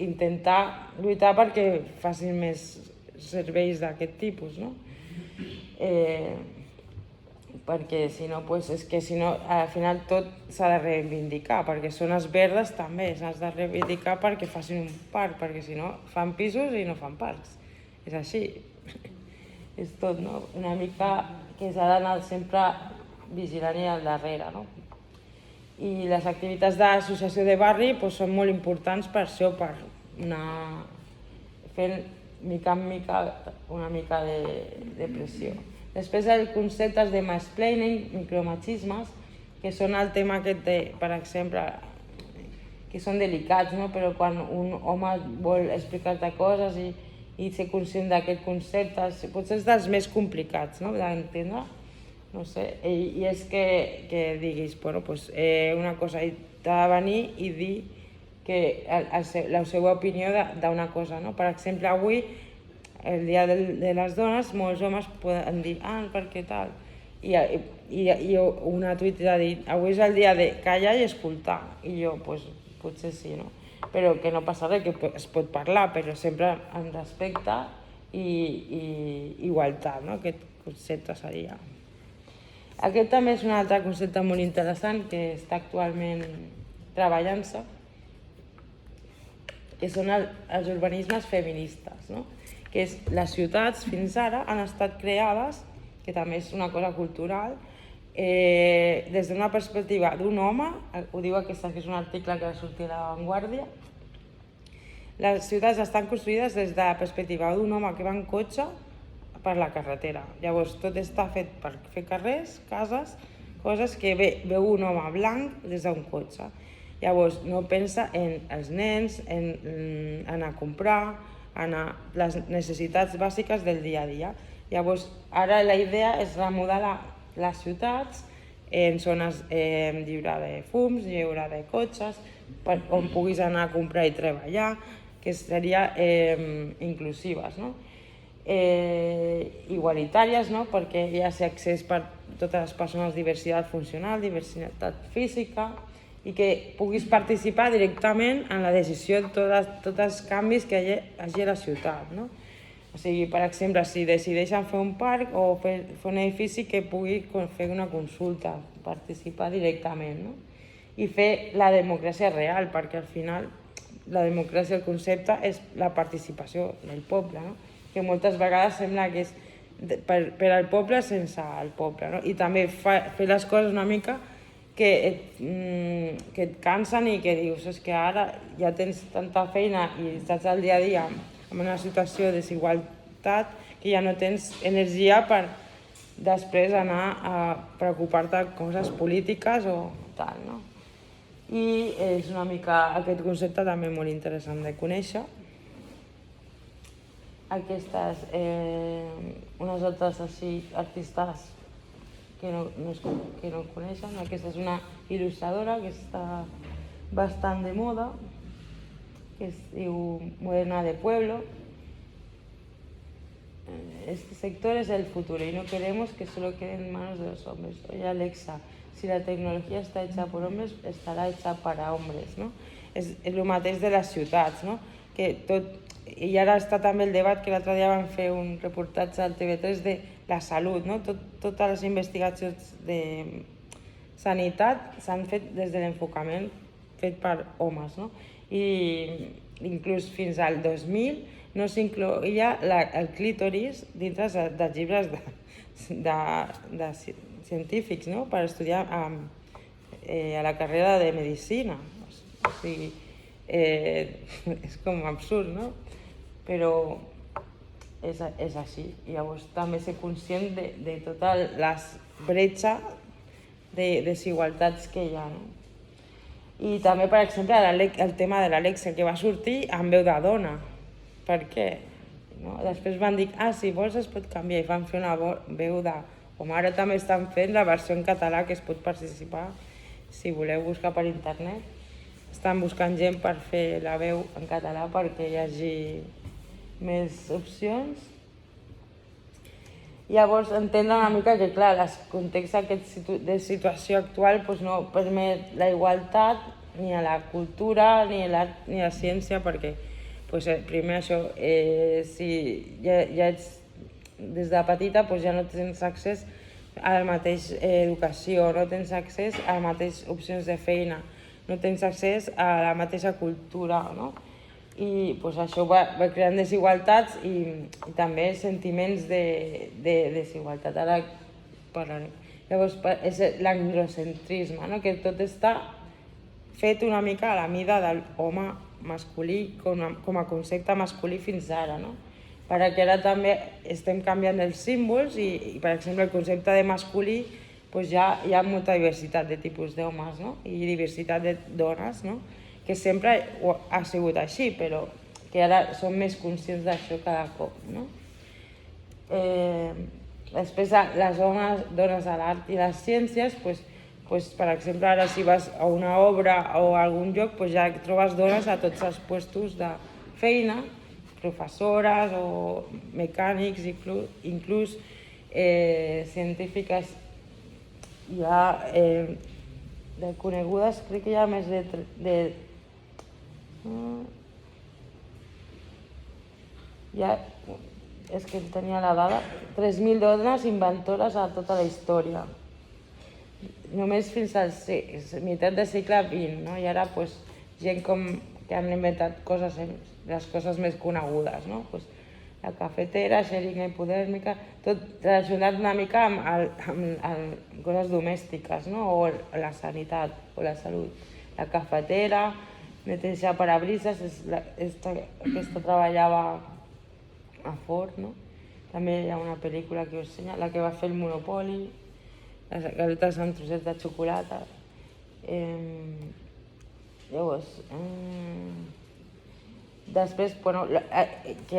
intentar lluitar perquè facin més serveis d'aquest tipus, no? Perquè si no, és que si no, al final tot s'ha de reivindicar, perquè zones verdes també s'has de reivindicar perquè facin un parc, perquè si no fan pisos i no fan parcs. És així. És tot, no? Una mica que s'ha d'anar sempre vigilant al darrere, no? I les activitats d'associació de barri són molt importants per això, per anar fent mica en mica una mica de pressió. Després els conceptes de mansplaining, micromachismes, que són el tema aquest per exemple, que són delicats, no? Però quan un home vol explicar-te coses i ser conscient d'aquest concepte, potser és dels més complicats, no? D'entendre. No sé, i és que diguis, bueno, una cosa, t'ha de venir i dir que la seva opinió d'una cosa, no? Per exemple, avui, el dia de les dones, molts homes poden dir, per què tal? I una tuitera ha dit, avui és el dia de callar i escoltar. I jo, doncs, potser sí, no? Però que no passa res, que es pot parlar, però sempre amb respecte i igualtat, no? Aquest concepte seria. Aquest també és un altre concepte molt interessant que està actualment treballant-se, que són els urbanismes feministes, no? Que és, les ciutats fins ara han estat creades, que també és una cosa cultural, des d'una perspectiva d'un home, ho diu aquesta, que és un article que va sortir a La Vanguardia. Les ciutats estan construïdes des de la perspectiva d'un home que va en cotxe per la carretera. Llavors tot està fet per fer carrers, cases, coses que veu un home blanc des d'un cotxe. Llavors no pensa en els nens, en anar a comprar, en les necessitats bàsiques del dia a dia. Llavors ara la idea és remodelar les ciutats en zones lliures de fums, lliures de cotxes, on puguis anar a comprar i treballar, que seria inclusives, no? Igualitàries, no? Perquè hi ha accés per totes les persones, diversitat funcional, diversitat física, i que puguis participar directament en la decisió de tots els canvis que hi hagi a la ciutat, no? O sigui, per exemple, si decideixen fer un parc o fer un edifici, que pugui fer una consulta, participar directament, no? I fer la democràcia real, perquè al final la democràcia, el concepte, és la participació del poble, no? Que moltes vegades sembla que és per al poble sense el poble, no? I també fer les coses una mica que et cansen i que dius, és que ara ja tens tanta feina i estàs al dia a dia en una situació de desigualtat que ja no tens energia per després anar a preocupar-te de coses polítiques o tal, no? I és una mica aquest concepte també molt interessant de conèixer. Aquestes, unes altres artistes que no coneixen. Aquesta és una il·lustradora que està bastant de moda, que es diu Moderna de Pueblo. Este sector es el futuro y no queremos que solo quede en manos de los hombres. Oye, Alexa, si la tecnologia està hecha per homes, estarà hecha para hombres, no? És el mateix de les ciutats, no? Que tot, i ara està també el debat que l'altre dia van fer un reportatge al TV3 de la salut, no? Totes les investigacions de sanitat s'han fet des de l'enfocament fet per homes, no? I inclús fins al 2000 no s'incloïa el clítoris dintre dels llibres de científics, no? Per estudiar a la carrera de medicina. O sigui, és com absurd, no? Però és així. Llavors també ser conscient de tota la bretxa de desigualtats que hi ha, no? I també, per exemple, el tema de l'Alexa, que va sortir amb veu de dona. Per què? No? Després van dir, si vols es pot canviar, i van fer una veu de... Com ara també estan fent la versió en català, que es pot participar, si voleu buscar per internet. Estan buscant gent per fer la veu en català perquè hi hagi més opcions. Llavors, entendre una mica que, clar, el context de situació actual no permet la igualtat ni a la cultura, ni a l'art, ni a la ciència, perquè primer això, si ja ets des de petita, ja no tens accés a la mateixa educació, no tens accés a les mateixes opcions de feina, no tens accés a la mateixa cultura, no? I això va creant desigualtats i també sentiments de desigualtat. Ara parlaré. Llavors és l'androcentrisme, que tot està fet una mica a la mida de l'home masculí com a concepte masculí fins ara, no? Perquè ara també estem canviant els símbols i per exemple, el concepte de masculí ja hi ha molta diversitat de tipus d'homes, no? I diversitat de dones, no? Que sempre ha sigut així, però que ara som més conscients d'això cada cop, no? Després, les dones a l'art i les ciències, pues, per exemple, ara si vas a una obra o a algun lloc, pues ja trobes dones a tots els puestos de feina, professores o mecànics, inclús científiques. Hi ha de conegudes, crec que hi ha més és que tenia la dada, 3.000 dones inventores a tota la història. Només fins a la meitat del segle XX, no? I ara pues, gent com que han inventat coses, les coses més conegudes, no? Pues, la cafetera, xeringa hipodèrmica, tot relacionat una mica amb coses domèstiques, no? O la sanitat o la salut. La cafetera, netejar parabrises, aquesta treballava a Ford, no? També hi ha una pel·lícula que us ensenya, la que va fer el Monopoli, les galetes amb trossets de xocolata. Llavors, després, bueno, que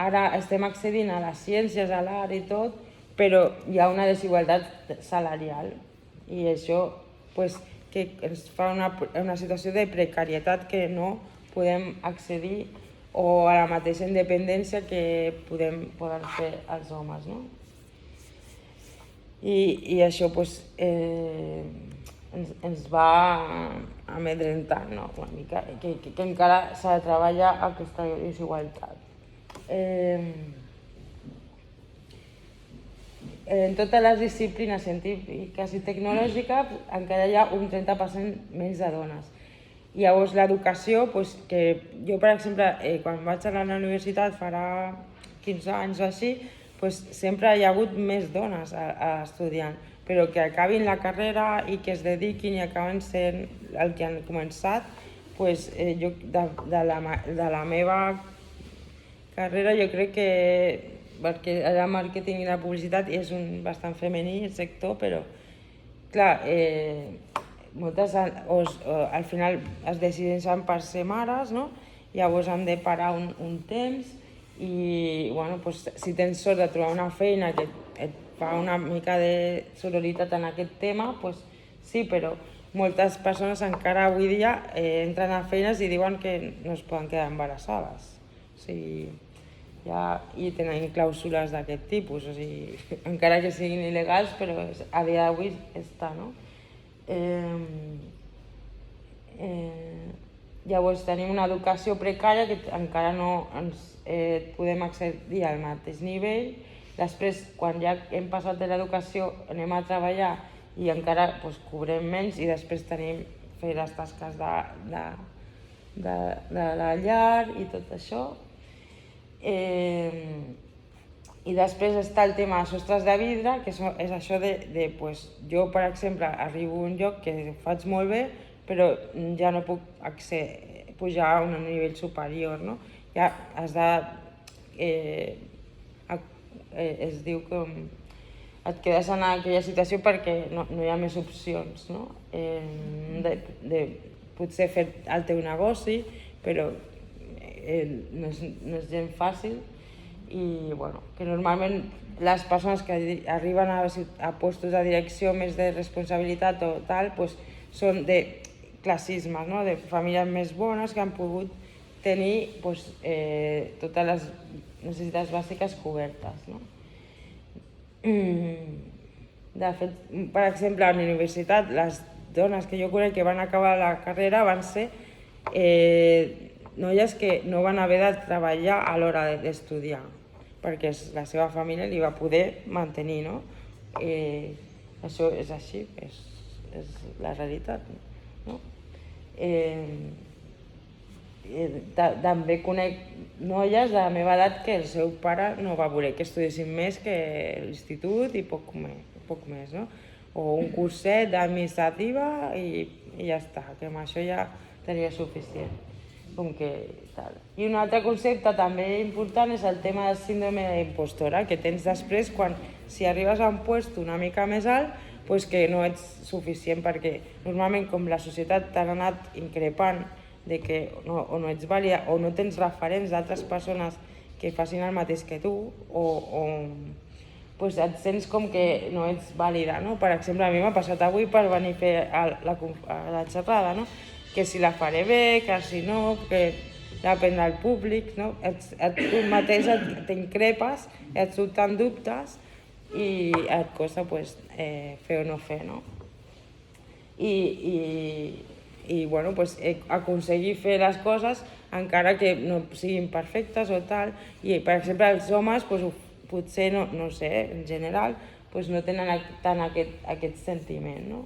ara estem accedint a les ciències, a l'art i tot, però hi ha una desigualtat salarial i això pues, que ens fa una situació de precarietat que no podem accedir o a la mateixa independència que poden fer els homes, no? I això pues, ens va amedrentant, no? Una mica, que encara s'ha de treballar aquesta desigualtat. En totes les disciplines científiques i tecnològiques encara hi ha un 30% menys de dones. I llavors l'educació, que jo per exemple, quan vaig anar a la universitat farà 15 anys o així, sempre hi ha hagut més dones estudiant, però que acabin la carrera i que es dediquin i acaben sent el que han començat, jo de la meva carrera jo crec que, perquè era màrqueting i la publicitat i és bastant femení el sector, però clar, moltes al final es decideixen per ser mares, no? Llavors han de parar un temps i bueno, si tens sort de trobar una feina que et fa una mica de sororitat en aquest tema, sí, però moltes persones encara avui dia entren a feines i diuen que no es poden quedar embarassades. O sigui, i tenen clàusules d'aquest tipus, o sigui, encara que siguin il·legals, però a dia d'avui està, no? Llavors tenim una educació precària que encara no ens podem accedir al mateix nivell. Després, quan ja hem passat de l'educació, anem a treballar i encara cobrem menys i després tenim fer les tasques de la llar i tot això. I després està el tema de sostres de vidre, que és això de jo, per exemple, arribo a un lloc que faig molt bé, però ja no puc pujar a un nivell superior, no? Ja has de... es diu que et quedes en aquella situació perquè no hi ha més opcions, no? Potser fer el teu negoci, però no és gens fàcil i que normalment les persones que arriben a llocs de direcció més de responsabilitat o tal són de classismes, de famílies més bones que han pogut tenir totes les necessitats bàsiques cobertes. De fet, per exemple, a la universitat, les dones que jo conec que van acabar la carrera van ser noies que no van haver de treballar a l'hora d'estudiar, perquè la seva família li va poder mantenir, no? Això és així, és la realitat, no? També conec noies de la meva edat que el seu pare no va voler que estudiessin més que l'institut i poc més, no? O un curset d'administrativa i ja està, que amb això ja tenia suficient. I un altre concepte també important és el tema del síndrome d'impostora, que tens després quan, si arribes a un lloc una mica més alt, que no ets suficient, perquè normalment com la societat t'ha anat increpant de que o no ets vàlida o no tens referents d'altres persones que facin el mateix que tu o pues et sents com que no ets vàlida, no? Per exemple, a mi m'ha passat avui per venir a fer la xerrada, no? Que si la faré bé, que si no, que depèn del públic, no? Tu mateix t'increpes, et surten dubtes i et costa pues, fer o no fer, no? I bueno, pues, aconseguir fer les coses encara que no siguin perfectes o tal, i per exemple els homes pues, potser, no sé, en general, pues, no tenen tant aquest sentiment, no?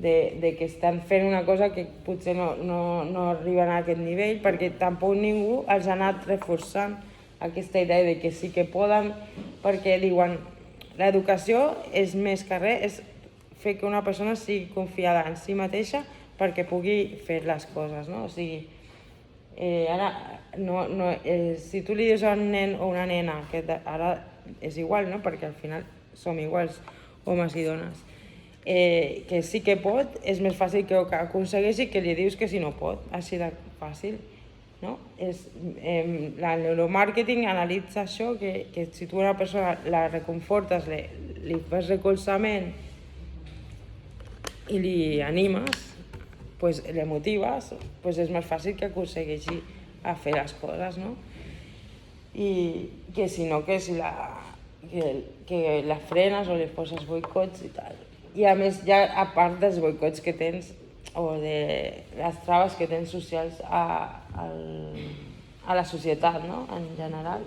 De que estan fent una cosa que potser no arriben a aquest nivell, perquè tampoc ningú els ha anat reforçant aquesta idea de que sí que poden, perquè diuen l'educació és més que res, és fer que una persona sigui confiada en si mateixa perquè pugui fer les coses, no? O sigui, ara, si tu li dius a un nen o una nena, que ara és igual, no? Perquè al final som iguals, homes i dones, que sí que pot, és més fàcil que aconsegueixi que li dius que si no pot, així de fàcil, no? El neuromàrqueting analitza això, que si tu a una persona la reconfortes, li fas recolzament i li animes, pues, le motives, pues és més fàcil que aconsegueixi a fer les coses, no? I que si no, que la frenes o li poses boicots i tal. I a més, ja a part dels boicots que tens o de les traves que tens socials a la societat, no? En general.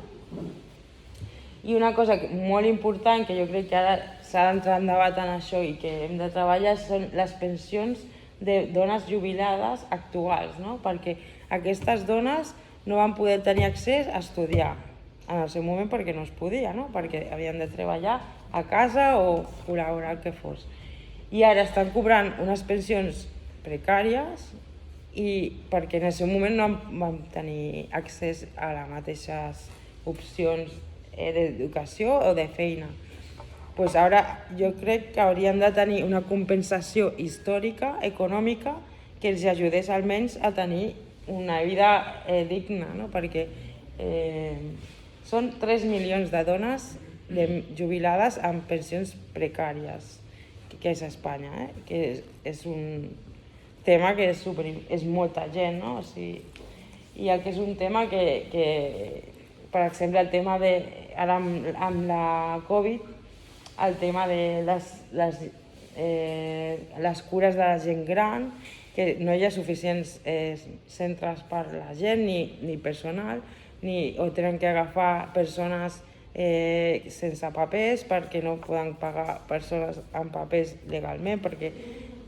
I una cosa molt important que jo crec que ara s'ha d'entrar en debat en això i que hem de treballar són les pensions de dones jubilades actuals, no? Perquè aquestes dones no van poder tenir accés a estudiar en el seu moment perquè no es podia, no? Perquè havien de treballar a casa o col·laborar el que fos. I ara estan cobrant unes pensions precàries i perquè en el seu moment no van tenir accés a les mateixes opcions d'educació o de feina. Pues ara jo crec que haurien de tenir una compensació històrica, econòmica, que els ajudés almenys a tenir una vida digna, no? Perquè són 3 milions de dones jubilades amb pensions precàries, que és a Espanya, que és un tema que és molta gent, no? O sigui, i que és un tema que per exemple, el tema de, ara amb la Covid, el tema de les cures de la gent gran, que no hi ha suficients centres per la gent ni personal, o tenen que agafar persones sense papers perquè no poden pagar persones amb papers legalment perquè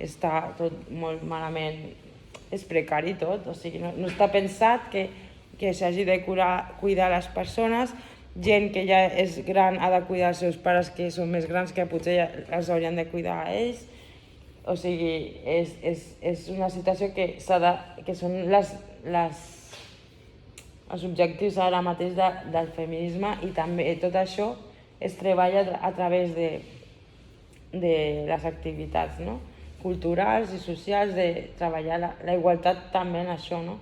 està tot molt malament, és precari tot, o sigui, no està pensat que s'hagi de cuidar les persones. Gent que ja és gran ha de cuidar els seus pares que són més grans, que potser ja els haurien de cuidar a ells. O sigui, és una situació que són els objectius ara mateix del feminisme, i també tot això es treballa a través de les activitats, no? Culturals i socials, de treballar la igualtat també en això, no?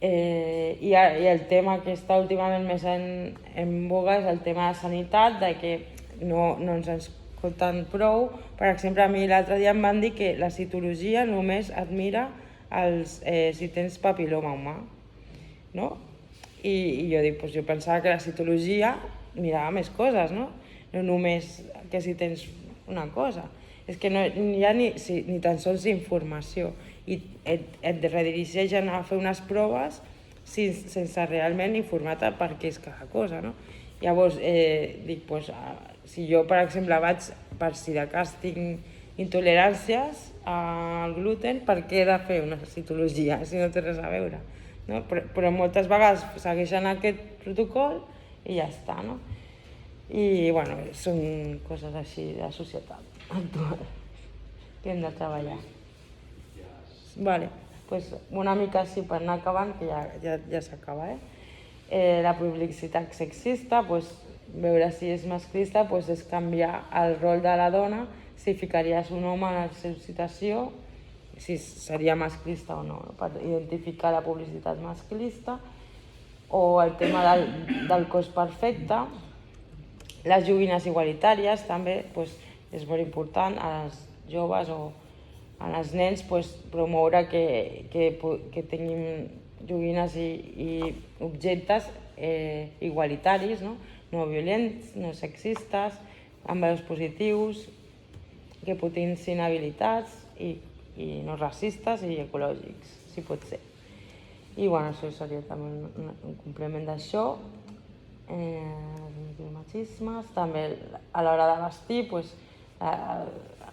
I el tema que està últimament més en boga és el tema de sanitat, de que no ens escolten prou. Per exemple, a mi l'altre dia em van dir que la citologia només et mira si tens papil·loma humà, no? I jo dic, jo pensava que la citologia mirava més coses, no? No només que si tens una cosa. És que no hi ha ni tan sols informació, i et redirigeixen a fer unes proves sense realment informar-te per què és cada cosa, no? Llavors, dic, si jo, per exemple, vaig per si de cas tinc intoleràncies al gluten, per què he de fer una citologia si no té res a veure? No? Però moltes vegades segueixen aquest protocol i ja està, no? I, bueno, són coses així de societat actual que hem de treballar. Vale, pues una mica així per anar acabant, que ja s'acaba, la publicitat sexista, pues, veure si és masclista, pues, és canviar el rol de la dona, si ficaries un home en la seva situació, si seria masclista o no, per identificar la publicitat masclista, o el tema del cos perfecte, Les joguines igualitàries també és molt important a les joves o als nens promoure que tinguin joguines i objectes igualitaris, no violents, no sexistes, amb valors positius, que potenciïn habilitats i no racistes i ecològics, si pot ser. I això seria també un complement d'això. Els machismes, també a l'hora de vestir,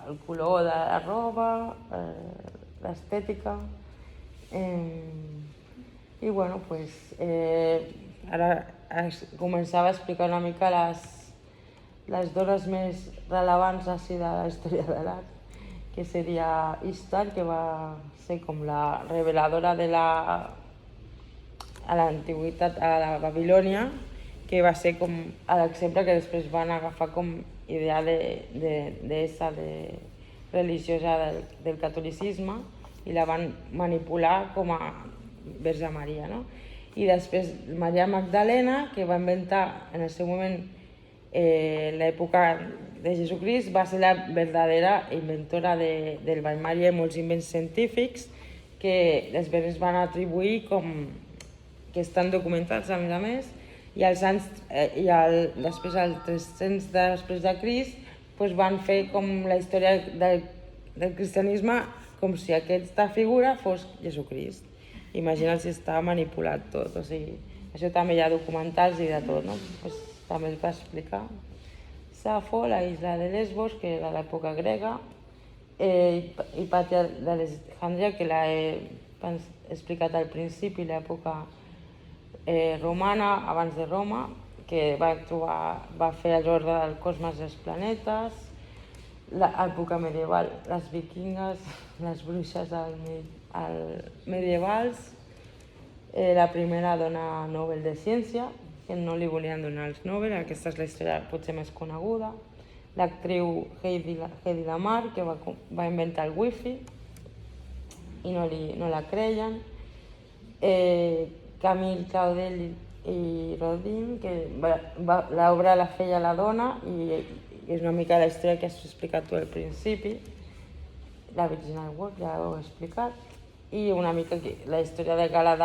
el color de la roba, l'estètica. I ara començava a explicar una mica les dones més rellevants així de la història de l'art, que seria Ishtar, que va ser com la reveladora a l'antiguitat, a la Babilònia, que va ser com l'exemple que després van agafar com idea d'essa religiosa del catolicisme i la van manipular com a Verge Maria, no? I després Maria Magdalena, que va inventar en el seu moment l'època de Jesucrist, va ser la verdadera inventora del bany maria i molts invents científics que després es van atribuir com que estan documentats a més, i després, als 300 després de Crist, van fer com la història del cristianisme com si aquesta figura fos Jesucrist. Imagina't si estava manipulat tot, o sigui, això també hi ha documentals i de tot, no? També es va explicar. Safo, la isla de Lesbos, que era l'època grega, Hipàtia d'Alexandria, que l'he explicat al principi, l'època romana, abans de Roma, que va fer l'ordre del cosmos dels planetes, l'època medieval, les vikingues, les bruixes medievals, la primera dona Nobel de Ciència, que no li volien donar els Nobel, aquesta és la història potser més coneguda, l'actriu Hedy Lamarr, que va inventar el wifi i no la creien, Camille Claudel i Rodin, que l'obra la feia la dona i és una mica la història que has explicat tu al principi, la Virginia Woolf, ja ho he explicat, i una mica la història de Gala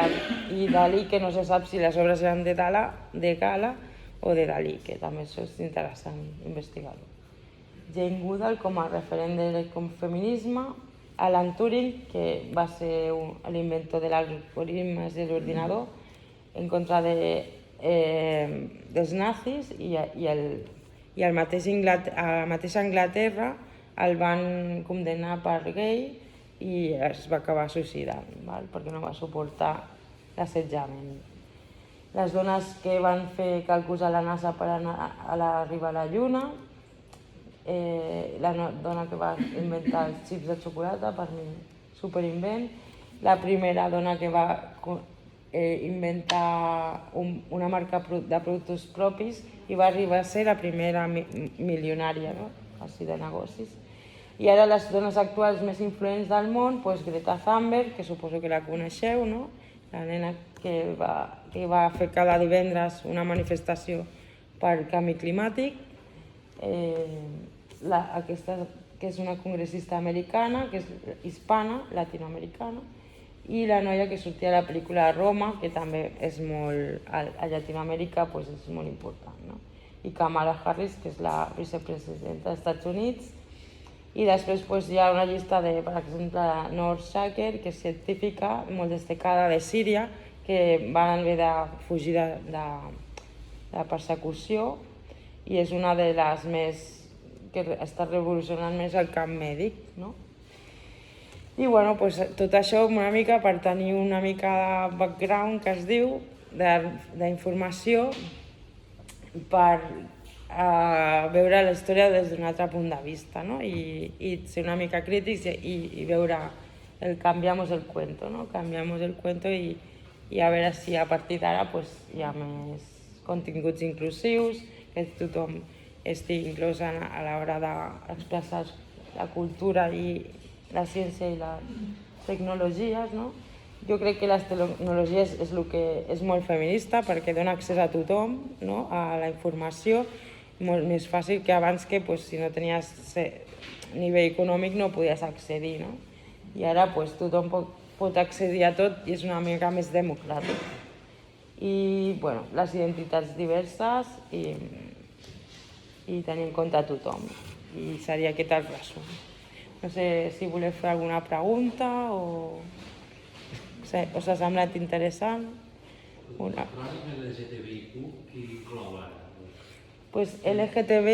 i Dalí, que no se sap si les obres eren de Gala o de Dalí, que també això és interessant investigar-ho. Jane Goodall com a referent del feminisme, Alan Turing, que va ser l'inventor de l'algoritme de l'ordinador en contra dels nazis, i a la mateixa Anglaterra el van condemnar per gay i es va acabar suïcidant, perquè no va suportar l'assetjament. Les dones que van fer càlculs a la NASA per arribar a la Lluna, la dona que va inventar els xips de xocolata, per mi superinvent, la primera dona que va inventar una marca de productes propis i va arribar a ser la primera milionària, així de negocis. I ara les dones actuals més influents del món, Greta Thunberg, que suposo que la coneixeu, la nena que va fer cada divendres una manifestació per canvi climàtic, aquesta que és una congressista americana, que és hispana, latinoamericana, i la noia que sortia a la pel·lícula Roma, que també és molt, a Llatinoamèrica és molt important, i Kamala Harris, que és la vicepresidenta dels Estats Units. I després hi ha una llista de, per exemple, Noor Shaker, que és científica molt destacada de Síria, que van haver de fugir de la persecució i és una de les més que està revolucionant més el camp mèdic, I tot això una mica per tenir una mica de background, que es diu, d'informació, per veure la història des d'un altre punt de vista, i ser una mica crítics i veure el cambiamos el cuento, canviamos el cuento i a veure si a partir d'ara hi ha més continguts inclusius, que tothom estigui inclòs a l'hora d'expressar la cultura i la ciència i les tecnologies. Jo crec que les tecnologies és el que és molt feminista perquè dona accés a tothom a la informació molt més fàcil que abans que si no tenies nivell econòmic no podies accedir, no? I ara tothom pot accedir a tot i és una mica més democràtic. I les identitats diverses i tenir en compte tothom. I seria aquest el resum. No sé si voleu fer alguna pregunta o us ha semblat interessant. LGTBIQ, qui inclou ara? LGTB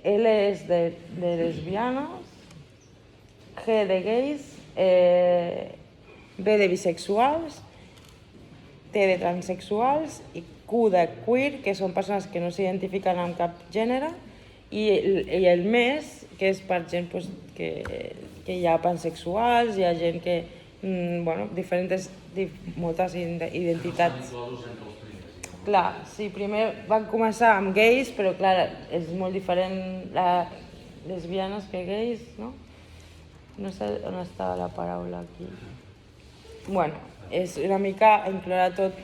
L és de lesbianes, G de gais, B de bisexuals, T de transexuals i Q de queer, que són persones que no s'identifiquen amb cap gènere, i el més, que és per gent que hi ha pansexuals, hi ha gent que, diferents, moltes identitats. Clar, sí, primer van començar amb gais, però clar, és molt diferent lesbianes que gais, no? No sé on estava la paraula aquí. És una mica incloure totes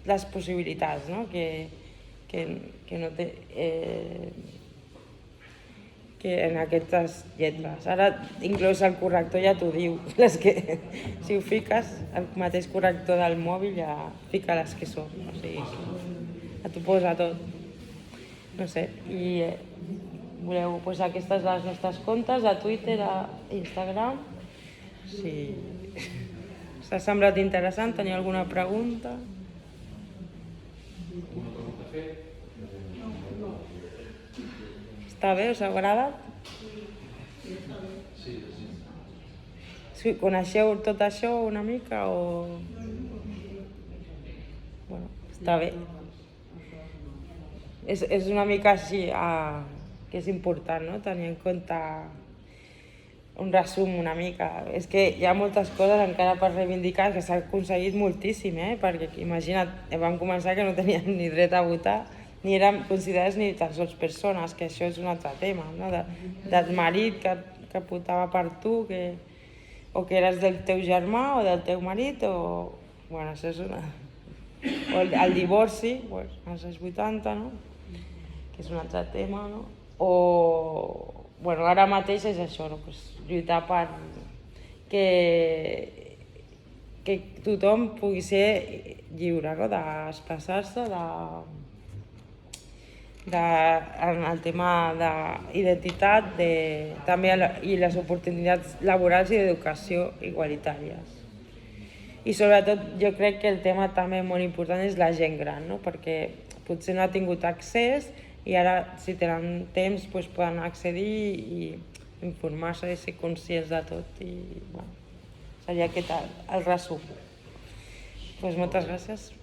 les possibilitats, no? Que no té... que en aquestes lletres. Ara, inclús el corrector ja t'ho diu. Si ho fiques, el mateix corrector del mòbil ja fica les que són. O sigui, ja t'ho posa tot. No sé, i voleu, aquestes les nostres comptes, a Twitter, a Instagram. Si us ha semblat interessant, teniu alguna pregunta? Alguna pregunta a fer? Està bé? Us ha agradat? Sí. Coneixeu tot això una mica o...? Està bé. És una mica així, que és important, no? Tenir en compte un resum una mica. És que hi ha moltes coses encara per reivindicar que s'ha aconseguit moltíssim, perquè imagina't, vam començar que no teníem ni dret a votar, ni érem considerats ni tan sols persones, que això és un altre tema, no? Del marit que votava per tu, o que eres del teu germà o del teu marit, o... això és una... O el divorci, als anys 80, no? Que és un altre tema, no? O... ara mateix és això, no? Lluitar per que tothom pugui ser lliure, no? D'expressar-se, en el tema d'identitat també i les oportunitats laborals i d'educació igualitàries. I sobretot jo crec que el tema també molt important és la gent gran, no? Perquè potser no ha tingut accés i ara si tenen temps poden accedir i informar-se i ser conscients de tot i seria aquest el resum. Moltes gràcies.